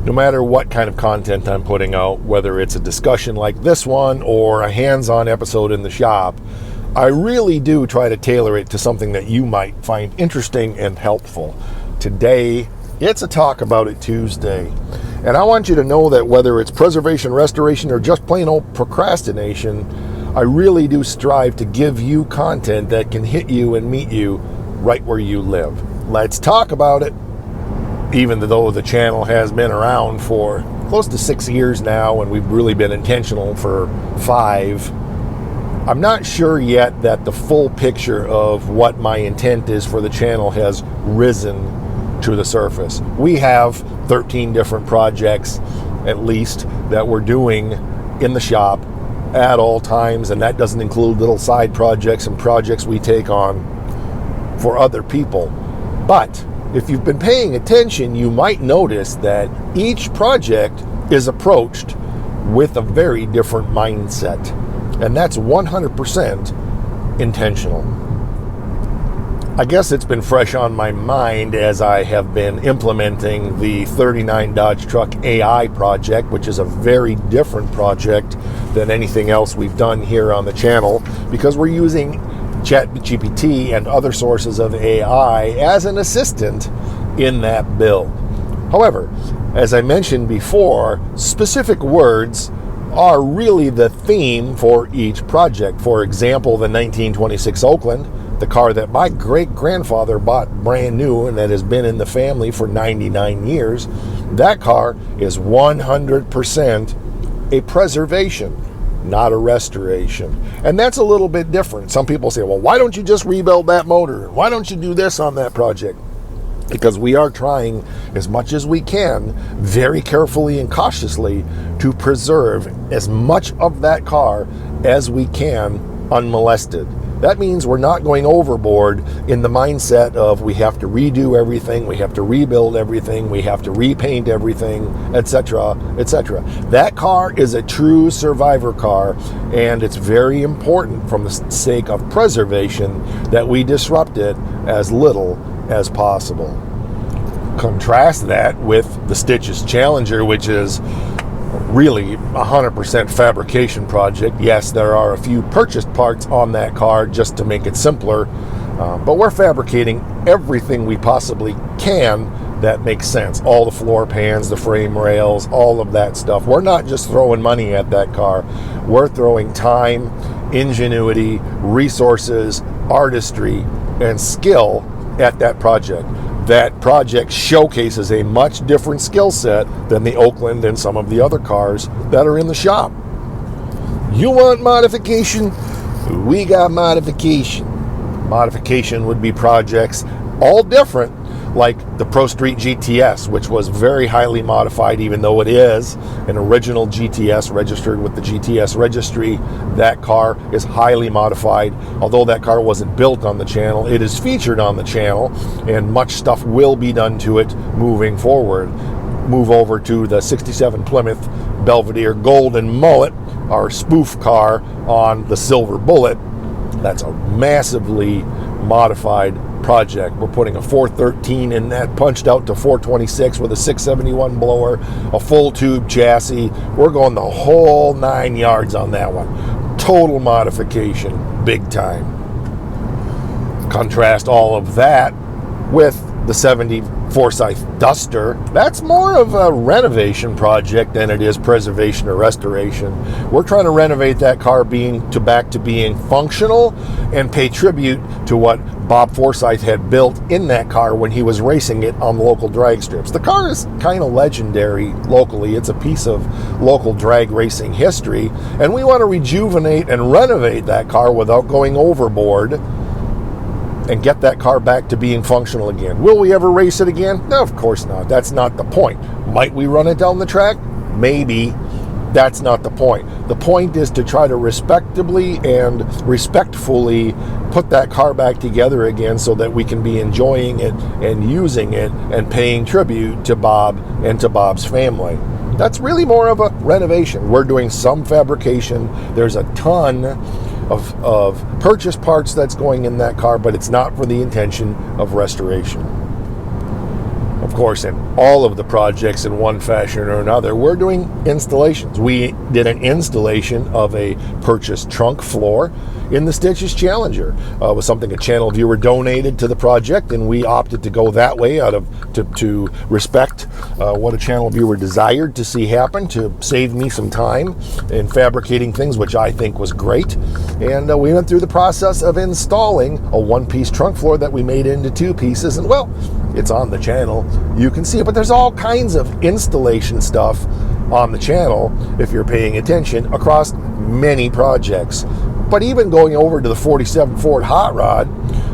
no matter what kind of content I'm putting out, whether it's a discussion like this one or a hands-on episode in the shop, I really do try to tailor it to something that you might find interesting and helpful. Today, it's a Talk About It Tuesday. And I want you to know that whether it's preservation, restoration, or just plain old procrastination, I really do strive to give you content that can hit you and meet you right where you live. Let's talk about it. Even though the channel has been around for close to 6 years now, and we've really been intentional for 5, I'm not sure yet that the full picture of what my intent is for the channel has risen to the surface. We have 13 different projects, at least, that we're doing in the shop at all times, and that doesn't include little side projects and projects we take on for other people. But if you've been paying attention, you might notice that each project is approached with a very different mindset. And that's 100% intentional. I guess it's been fresh on my mind as I have been implementing the 39 Dodge Truck AI project, which is a very different project than anything else we've done here on the channel, because we're using ChatGPT and other sources of AI as an assistant in that build. However, as I mentioned before, specific words are really the theme for each project. For example, the 1926 Oakland, the car that my great-grandfather bought brand new and that has been in the family for 99 years, that car is 100% a preservation, not a restoration. And that's a little bit different. Some people say, well, why don't you just rebuild that motor? Why don't you do this on that project? Because we are trying as much as we can, very carefully and cautiously, to preserve as much of that car as we can unmolested. That means we're not going overboard in the mindset of we have to redo everything, we have to rebuild everything, we have to repaint everything, etc., etc. That car is a true survivor car, and it's very important from the sake of preservation that we disrupt it as little as possible. Contrast that with the Stitches Challenger, which is really 100% fabrication project. Yes, there are a few purchased parts on that car just to make it simpler, but we're fabricating everything we possibly can that makes sense. All the floor pans, the frame rails, all of that stuff. We're not just throwing money at that car. We're throwing time, ingenuity, resources, artistry, and skill at that project. That project showcases a much different skill set than the Oakland and some of the other cars that are in the shop. You want modification? We got modification. Modification would be projects all different, like the Pro Street GTS, which was very highly modified, even though it is an original GTS registered with the GTS registry. That car is highly modified. Although that car wasn't built on the channel, it is featured on the channel, and much stuff will be done to it moving forward. Move over to the 67 Plymouth Belvedere Golden Mullet, our spoof car on the Silver Bullet. That's a massively modified project. We're putting a 413 in that, punched out to 426 with a 671 blower, a full tube chassis. We're going the whole 9 yards on that one. Total modification, big time. Contrast all of that with the 70 Forsyth Duster. That's more of a renovation project than it is preservation or restoration. We're trying to renovate that car back to being functional and pay tribute to what Bob Forsyth had built in that car when he was racing it on local drag strips. The car is kind of legendary locally. It's a piece of local drag racing history, and we want to rejuvenate and renovate that car without going overboard and get that car back to being functional again. Will we ever race it again? No, of course not. That's not the point. Might we run it down the track? Maybe. That's not the point. The point is to try to respectably and respectfully put that car back together again so that we can be enjoying it and using it and paying tribute to Bob and to Bob's family. That's really more of a renovation. We're doing some fabrication. There's a ton of purchase parts that's going in that car, but it's not for the intention of restoration. Of course, in all of the projects in one fashion or another, we're doing installations. We did an installation of a purchased trunk floor in the Stitches Challenger. It was something a channel viewer donated to the project, and we opted to go that way out of to respect what a channel viewer desired to see happen, to save me some time in fabricating things, which I think was great. And we went through the process of installing a one-piece trunk floor that we made into two pieces, and well, it's on the channel. You can see it, but there's all kinds of installation stuff on the channel if you're paying attention across many projects. But even going over to the 47 Ford Hot Rod,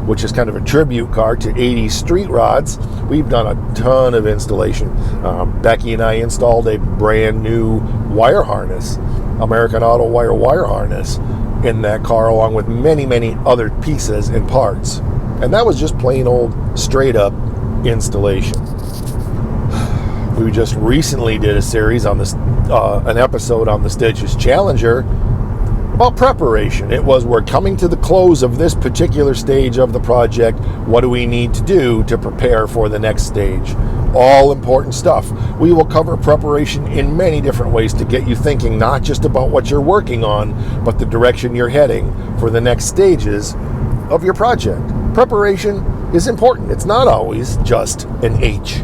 which is kind of a tribute car to 80s street rods, we've done a ton of installation. Becky and I installed a brand new wire harness, American Auto wire harness, in that car, along with many, many other pieces and parts. And that was just plain old, straight up installation. We just recently did a series on this, an episode on the Stitches Challenger about preparation. It was, we're coming to the close of this particular stage of the project. What do we need to do to prepare for the next stage? All important stuff. We will cover preparation in many different ways to get you thinking not just about what you're working on, but the direction you're heading for the next stages of your project. Preparation is important. It's not always just an H.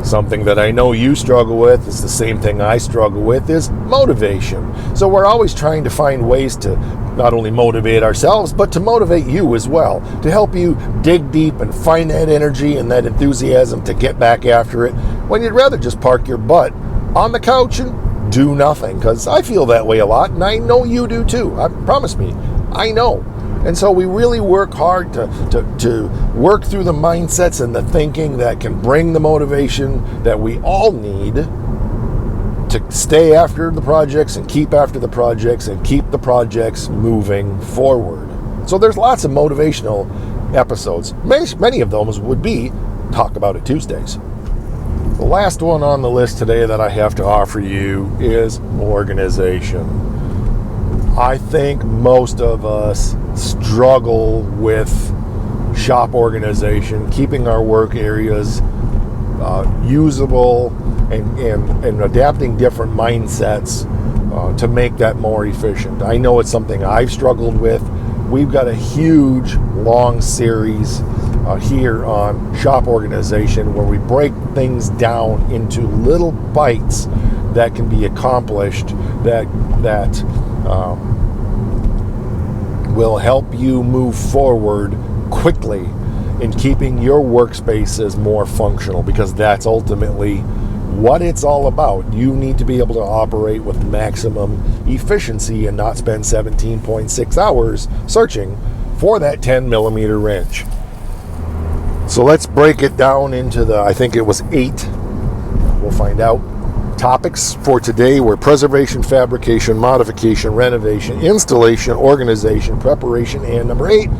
Something that I know you struggle with, is the same thing I struggle with, is motivation. So we're always trying to find ways to not only motivate ourselves, but to motivate you as well, to help you dig deep and find that energy and that enthusiasm to get back after it, when you'd rather just park your butt on the couch and do nothing. Because I feel that way a lot, and I know you do too. Promise me, I know. And so we really work hard to work through the mindsets and the thinking that can bring the motivation that we all need to stay after the projects and keep after the projects and keep the projects moving forward. So there's lots of motivational episodes. Many of those would be Talk About It Tuesdays. The last one on the list today that I have to offer you is organization. I think most of us struggle with shop organization, keeping our work areas usable, and adapting different mindsets to make that more efficient. I know it's something I've struggled with. We've got a huge, long series here on shop organization where we break things down into little bites that can be accomplished that will help you move forward quickly in keeping your workspaces more functional, because that's ultimately what it's all about. You need to be able to operate with maximum efficiency and not spend 17.6 hours searching for that 10 millimeter wrench. So let's break it down into I think it was 8, we'll find out. Topics for today were preservation, fabrication, modification, renovation, installation, organization, preparation, and number 8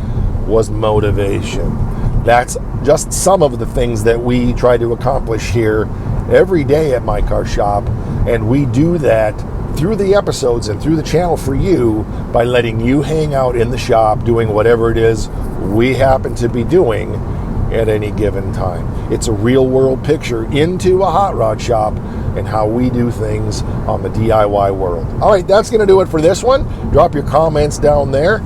was motivation. That's just some of the things that we try to accomplish here every day at My Car Shop, and we do that through the episodes and through the channel for you by letting you hang out in the shop doing whatever it is we happen to be doing at any given time. It's a real world picture into a hot rod shop and how we do things on the DIY world. All right, that's going to do it for this one. Drop your comments down there.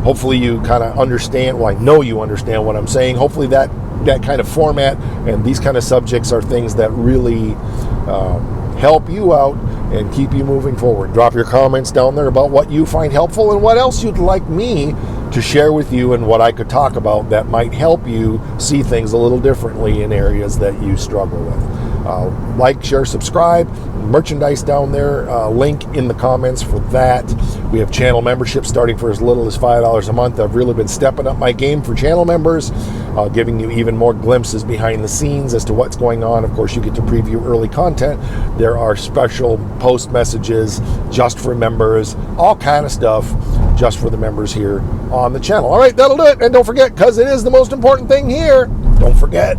Hopefully you kind of understand, well, I know you understand what I'm saying. Hopefully that kind of format and these kind of subjects are things that really help you out and keep you moving forward. Drop your comments down there about what you find helpful and what else you'd like me to share with you and what I could talk about that might help you see things a little differently in areas that you struggle with. Like, share, subscribe, merchandise down there, link in the comments for that. We have channel memberships starting for as little as $5 a month. I've really been stepping up my game for channel members, giving you even more glimpses behind the scenes as to what's going on. Of course, you get to preview early content. There are special post messages just for members, all kind of stuff just for the members here on the channel. All right, that'll do it. And don't forget, because it is the most important thing here, don't forget,